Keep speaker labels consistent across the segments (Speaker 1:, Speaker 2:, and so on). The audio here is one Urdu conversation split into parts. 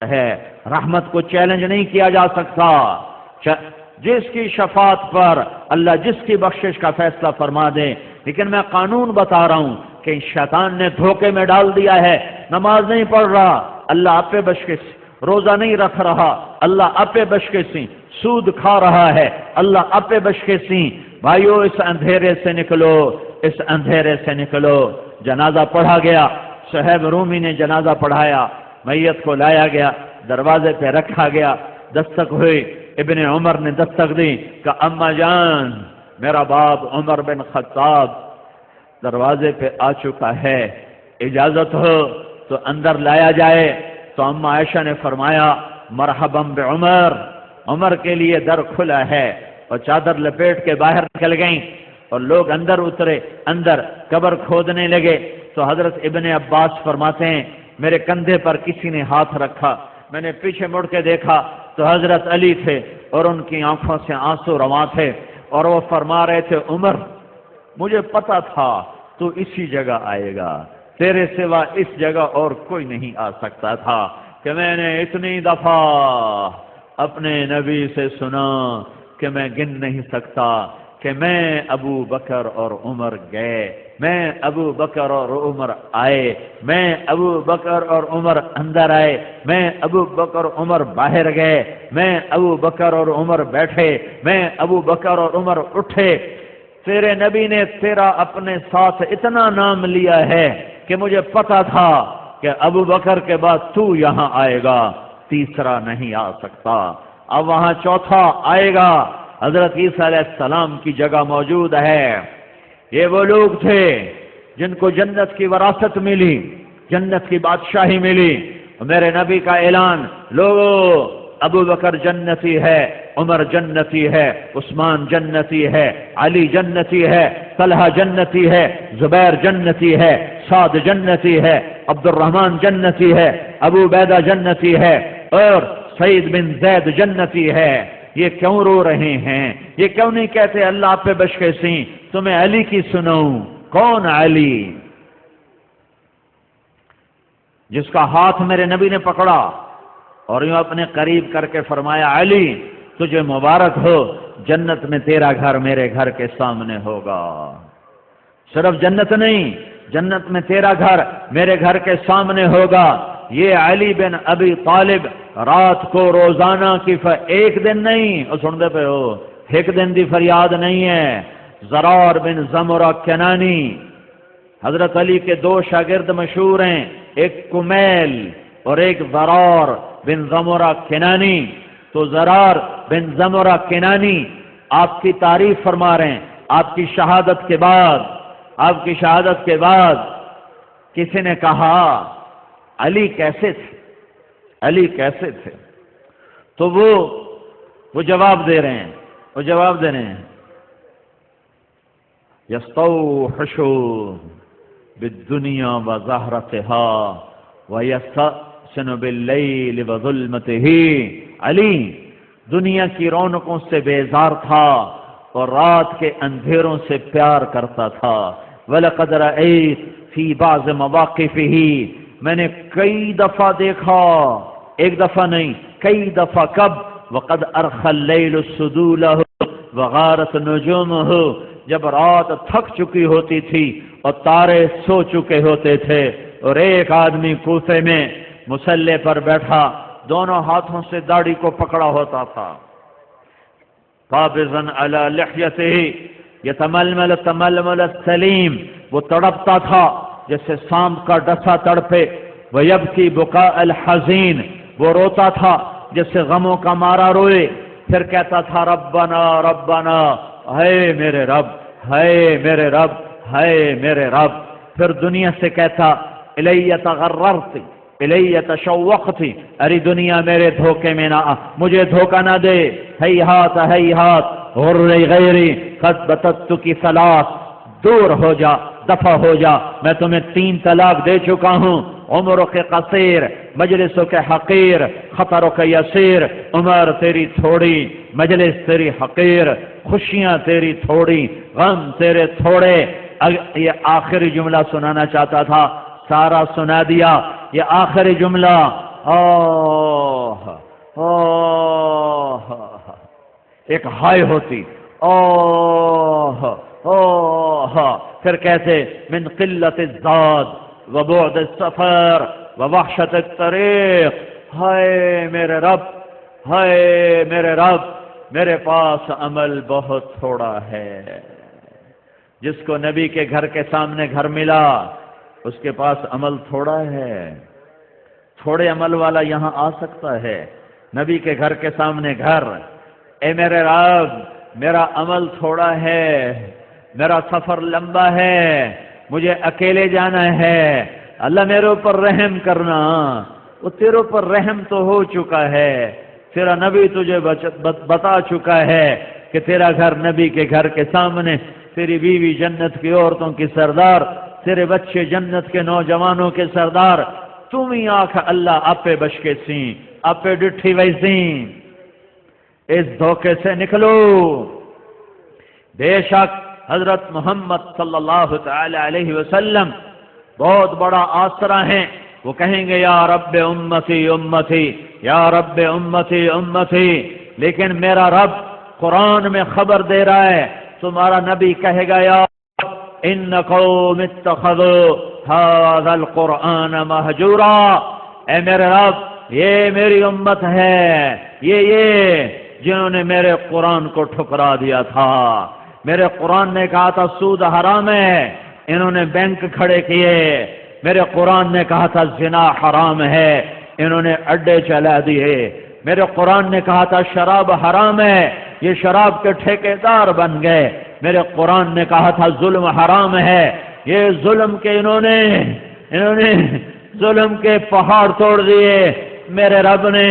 Speaker 1: ہے، رحمت کو چیلنج نہیں کیا جا سکتا۔ جس کی شفاعت پر اللہ جس کی بخشش کا فیصلہ فرما دے، لیکن میں قانون بتا رہا ہوں کہ شیطان نے دھوکے میں ڈال دیا ہے، نماز نہیں پڑھ رہا اللہ آپ پہ بشکش، روزہ نہیں رکھ رہا اللہ آپ پہ بشکشی، سود کھا رہا ہے اللہ آپ پہ بشکشی۔ بھائیو اس اندھیرے سے نکلو، اس اندھیرے سے نکلو۔ جنازہ پڑھا گیا، صہیب رومی نے جنازہ پڑھایا، میت کو لایا گیا، دروازے پہ رکھا گیا، دستک ہوئی، ابن عمر نے دستک دی کہ اماں جان میرا باپ عمر بن خطاب دروازے پہ آ چکا ہے، اجازت ہو تو اندر لایا جائے۔ تو اماں عائشہ نے فرمایا مرحبا بعمر، عمر کے لیے در کھلا ہے، اور چادر لپیٹ کے باہر نکل گئیں اور لوگ اندر اترے، اندر قبر کھودنے لگے۔ تو حضرت ابن عباس فرماتے ہیں میرے کندھے پر کسی نے ہاتھ رکھا، میں نے پیچھے مڑ کے دیکھا تو حضرت علی تھے اور ان کی آنکھوں سے آنسو رواں تھے، اور وہ فرما رہے تھے عمر مجھے پتا تھا تو اسی جگہ آئے گا، تیرے سوا اس جگہ اور کوئی نہیں آ سکتا تھا، کہ میں نے اتنی دفعہ اپنے نبی سے سنا کہ میں گن نہیں سکتا کہ میں ابو بکر اور عمر گئے، میں ابو بکر اور عمر آئے، میں ابو بکر اور عمر اندر آئے، میں ابو بکر اور عمر باہر گئے، میں ابو بکر اور عمر بیٹھے، میں ابو بکر اور عمر اٹھے۔ تیرے نبی نے تیرا اپنے ساتھ اتنا نام لیا ہے کہ مجھے پتا تھا کہ ابو بکر کے بعد تو یہاں آئے گا، تیسرا نہیں آ سکتا۔ اب وہاں چوتھا آئے گا، حضرت عیسیٰ علیہ السلام کی جگہ موجود ہے۔ یہ وہ لوگ تھے جن کو جنت کی وراثت ملی، جنت کی بادشاہی ملی، میرے نبی کا اعلان لوگو ابو بکر جنتی ہے، عمر جنتی ہے، عثمان جنتی ہے، علی جنتی ہے، طلحہ جنتی ہے، زبیر جنتی ہے، سعد جنتی ہے، عبد الرحمن جنتی ہے، ابو عبیدہ جنتی ہے، اور سعید بن زید جنتی ہے۔ یہ کیوں رو رہے ہیں؟ یہ کیوں نہیں کہتے اللہ آپ پہ بشکیسی؟ تمہیں علی کی سناؤں؟ کون علی؟ جس کا ہاتھ میرے نبی نے پکڑا اور یوں اپنے قریب کر کے فرمایا علی تجھے مبارک ہو، جنت میں تیرا گھر میرے گھر کے سامنے ہوگا۔ صرف جنت نہیں، جنت میں تیرا گھر میرے گھر کے سامنے ہوگا۔ یہ علی بن ابی طالب رات کو روزانہ کی ایک دن نہیں، سنتے پہ ہو، ایک دن دی فریاد نہیں ہے۔ زرار بن زمرہ کنانی، حضرت علی کے دو شاگرد مشہور ہیں، ایک کمیل اور ایک زرار بن زمرہ کنانی۔ تو زرار بن زمرہ کنانی آپ کی تعریف فرما رہے ہیں، آپ کی شہادت کے بعد کسی نے کہا علی کیسے تھے، علی کیسے تھے؟ تو وہ جواب دے رہے ہیں، یستوحش بالدنیا وزہرتها ویستحسن باللیل وظلمته۔ علی دنیا کی رونقوں سے بیزار تھا اور رات کے اندھیروں سے پیار کرتا تھا۔ وَلَقَدْ رَأَيْتُ فِي بَعْضِ مَوَاقِفِهِ، میں نے کئی دفعہ دیکھا، ایک دفعہ نہیں کئی دفعہ۔ کب؟ وَقَدْ أَرْخَى اللَّيْلُ السُّدُولَهُ وَغَارَتْ نُجُومُهُ، جب رات تھک چکی ہوتی تھی اور تارے سو چکے ہوتے تھے، اور ایک آدمی کوفے میں مسلح پر بیٹھا دونوں ہاتھوں سے داڑھی کو پکڑا ہوتا تھا، قابضاً علی لحیتہ یتململ تململ السلیم، وہ تڑپتا تھا جیسے سانپ کا ڈسا تڑپے۔ ویبکی بکاء الحزین، وہ روتا تھا جیسے غموں کا مارا روئے۔ پھر کہتا تھا ربنا ربنا، ہے میرے رب، ہے میرے رب، ہے میرے رب۔ پھر دنیا سے کہتا الی تغررتی الی تشوقتی، ارے دنیا میرے دھوکے میں نہ، مجھے دھوکہ نہ دے۔ ہیہات ہیہات غرری غیری قد بتت کی ثلاث، دور ہو جا، دفع ہو جا، میں تمہیں 3 طلاق دے چکا ہوں۔ عمروں کے قصیر، مجلسوں کے حقیر، خطروں کے یسیر، عمر تیری تھوڑی، مجلس تیری حقیر، خوشیاں تیری تھوڑی، غم تیرے تھوڑے۔ یہ آخری جملہ سنانا چاہتا تھا، سارا سنا دیا۔ یہ آخری جملہ ایک ہائے ہوتی، اوہ اوہ، پھر کہتے من قلت الزاد وبعد السفر ووحشت الطریق، ہائے میرے رب، ہائے میرے رب، میرے پاس عمل بہت تھوڑا ہے۔ جس کو نبی کے گھر کے سامنے گھر ملا اس کے پاس عمل تھوڑا ہے۔ تھوڑے عمل والا یہاں آ سکتا ہے، نبی کے گھر کے سامنے گھر، اے میرے رب میرا عمل تھوڑا ہے، میرا سفر لمبا ہے، مجھے اکیلے جانا ہے، اللہ میرے اوپر رحم کرنا۔ وہ تیرے اوپر رحم تو ہو چکا ہے، تیرا نبی تجھے بتا چکا ہے کہ تیرا گھر نبی کے گھر کے سامنے، تیری بیوی جنت کی عورتوں کی سردار، تیرے بچے جنت کے نوجوانوں کے سردار، تم ہی آنکھ اللہ اپے بشکے سی اپے ڈٹھی ویسی۔ اس دھوکے سے نکلو۔ بے شک حضرت محمد صلی اللہ تعالی علیہ وسلم بہت بڑا آسرا ہیں۔ وہ کہیں گے یا رب امتی امتی، یا رب امتی امتی، لیکن میرا رب قرآن میں خبر دے رہا ہے، تمہارا نبی کہے گا یا ان قوم اتخذوا هذا القرآن مہجورا، اے میرے رب یہ میری امت ہے، یہ جنہوں نے میرے قرآن کو ٹھکرا دیا تھا۔ میرے قرآن نے کہا تھا سود حرام ہے، انہوں نے بینک کھڑے کیے۔ میرے قرآن نے کہا تھا زنا حرام ہے، انہوں نے اڈے چلا دیے۔ میرے قرآن نے کہا تھا شراب حرام ہے، یہ شراب کے ٹھیکیدار بن گئے۔ میرے قرآن نے کہا تھا ظلم حرام ہے، یہ ظلم کے انہوں نے ظلم کے پہاڑ توڑ دیے۔ میرے رب نے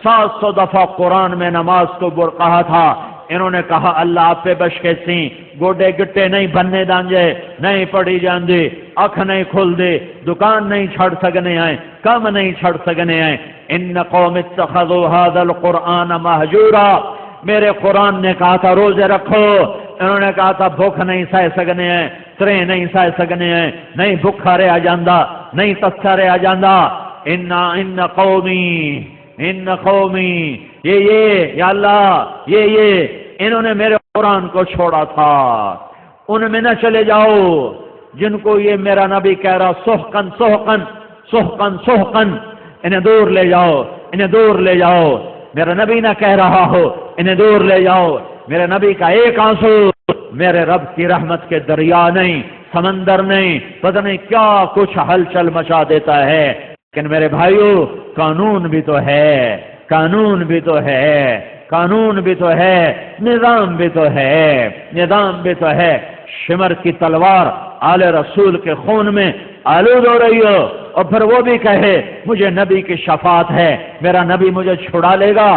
Speaker 1: 700 دفعہ قرآن میں نماز کو کہا تھا، انہوں نے کہا اللہ آپ پہ بشکے سی، گوڈے گٹے نہیں بننے دانجے، نہیں پڑی جاندی، اکھ نہیں کھل دی، دکان نہیں چھڑ سکنے آئے، کم نہیں چھڑ سکنے آئے۔ ان قوم اتخذوا هذا القرآن مہجورا، میرے قرآن نے کہا تھا روزے رکھو، انہوں نے کہا تھا بھوک نہیں سہ سکنے ہیں، ترے نہیں سہ سکنے ہیں، نہیں بھوکھا رہا جاندہ، نہیں تسا رہا جاندہ۔ ان قومی یا اللہ یہ انہوں نے میرے قرآن کو چھوڑا تھا، ان میں نہ چلے جاؤ جن کو یہ میرا نبی کہہ رہا سحقن سحقن سحقن سحقن، انہیں دور لے جاؤ، انہیں دور لے جاؤ۔ میرا نبی نہ کہہ رہا ہو انہیں دور لے جاؤ، میرے نبی کا ایک آنسو میرے رب کی رحمت کے دریا نہیں، سمندر نہیں، پتہ نہیں کیا کچھ ہلچل مچا دیتا ہے۔ لیکن میرے بھائیو قانون بھی تو ہے، قانون بھی تو ہے، قانون بھی تو ہے، نظام بھی تو ہے، نظام بھی تو ہے۔ شمر کی تلوار آل رسول کے خون میں آلود ہو رہی ہو اور پھر وہ بھی کہے مجھے نبی کی شفاعت ہے، میرا نبی مجھے چھڑا لے گا۔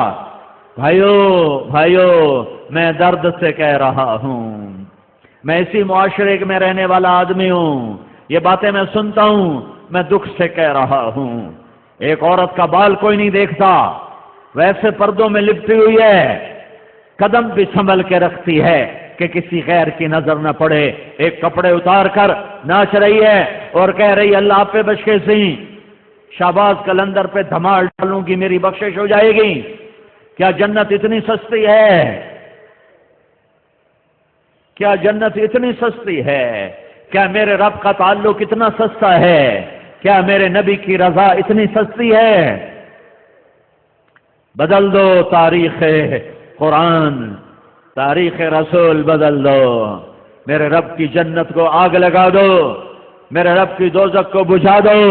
Speaker 1: بھائیو میں درد سے کہہ رہا ہوں، میں اسی معاشرے میں رہنے والا آدمی ہوں، یہ باتیں میں سنتا ہوں، میں دکھ سے کہہ رہا ہوں۔ ایک عورت کا بال کوئی نہیں دیکھتا، ویسے پردوں میں لپٹی ہوئی ہے، قدم بھی سنبھل کے رکھتی ہے کہ کسی غیر کی نظر نہ پڑے، ایک کپڑے اتار کر ناچ رہی ہے اور کہہ رہی اللہ آپ پہ بشکے سی، شہباز کلندر پہ دھمال ڈالوں گی میری بخشش ہو جائے گی۔ کیا جنت اتنی سستی ہے؟ کیا جنت اتنی سستی ہے؟ کیا میرے رب کا تعلق اتنا سستا ہے؟ کیا میرے نبی کی رضا اتنی سستی ہے؟ بدل دو تاریخ قرآن، تاریخ رسول بدل دو، میرے رب کی جنت کو آگ لگا دو، میرے رب کی دوزخ کو بجھا دو،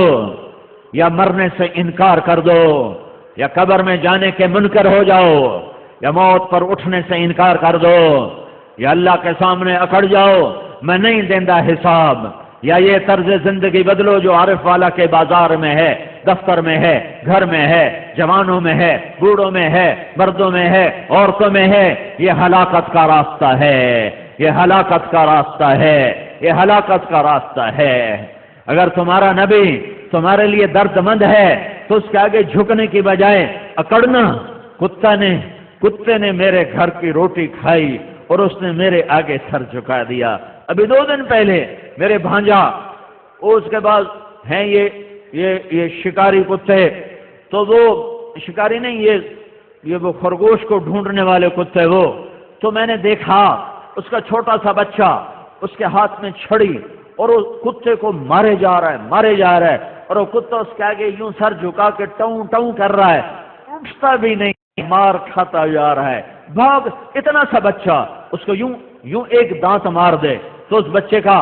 Speaker 1: یا مرنے سے انکار کر دو، یا قبر میں جانے کے منکر ہو جاؤ، یا موت پر اٹھنے سے انکار کر دو، یا اللہ کے سامنے اکڑ جاؤ میں نہیں دیندہ حساب، یا یہ طرز زندگی بدلو جو عارف والا کے بازار میں ہے، دفتر میں ہے، گھر میں ہے، جوانوں میں ہے، بوڑھوں میں ہے، مردوں میں ہے، عورتوں میں ہے۔ یہ ہلاکت کا راستہ ہے، یہ ہلاکت کا راستہ ہے، یہ ہلاکت کا راستہ ہے۔ اگر تمہارا نبی تمہارے لیے درد مند ہے تو اس کے آگے جھکنے کی بجائے اکڑنا۔ کتے نے میرے گھر کی روٹی کھائی اور اس نے میرے آگے سر جھکا دیا۔ ابھی 2 دن پہلے میرے بھانجا، اس کے بعد ہیں یہ شکاری کتے، تو وہ شکاری نہیں، یہ وہ خرگوش کو ڈھونڈنے والے کتے، وہ تو میں نے دیکھا اس کا چھوٹا سا بچہ اس کے ہاتھ میں چھڑی اور وہ کتے کو مارے جا رہا ہے اور وہ کتا اس کے آگے یوں سر جھکا کے ٹوں ٹوں کر رہا ہے، اٹھتا بھی نہیں، مار کھاتا جا رہا ہے۔ بھاگ، اتنا سا بچہ اس کو یوں ایک دانت مار دے تو اس بچے کا